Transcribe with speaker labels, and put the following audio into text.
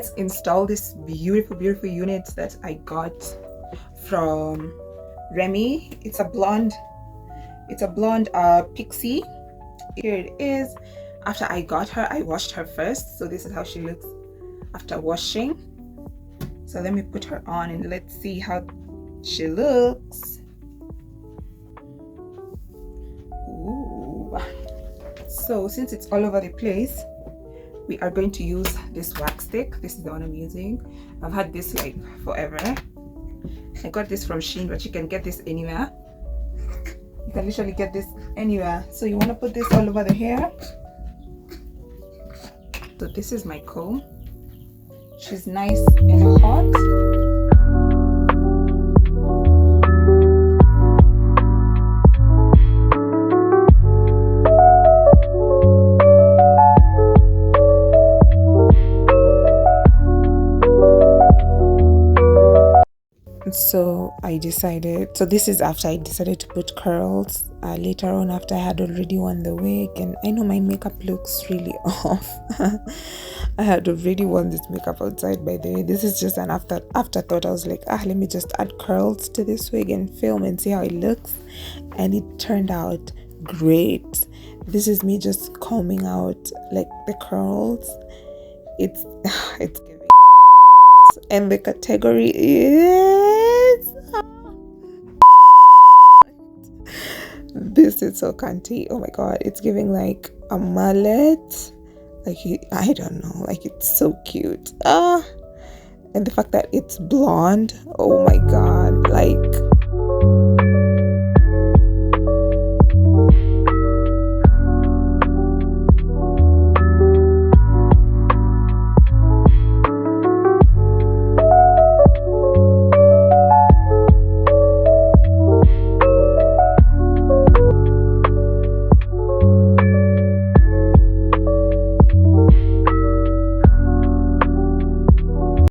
Speaker 1: let's install this beautiful unit that I got from Remy. It's a blonde pixie. Here it is. After I got her, I washed her first, so this is how she looks after washing. So let me put her on and let's see how she looks. Ooh. So since it's all over the place, we are going to use this wax stick. This is the one I'm using. I've had this like forever. I got this from Shein, but you can get this anywhere. You can literally get this anywhere. So you want to put this all over the hair. So this is my comb. She's nice and hot. So this is after I decided to put curls later on, after I had already worn the wig, and I know my makeup looks really off. I had already worn this makeup outside, by the way. This is just an afterthought. I was like, let me just add curls to this wig and film and see how it looks, and it turned out great. This is me just combing out like the curls. It's giving. And the category is this is so cunty. Oh my god, it's giving like a mullet. Like, I don't know, like it's so cute. And the fact that it's blonde, oh my god, like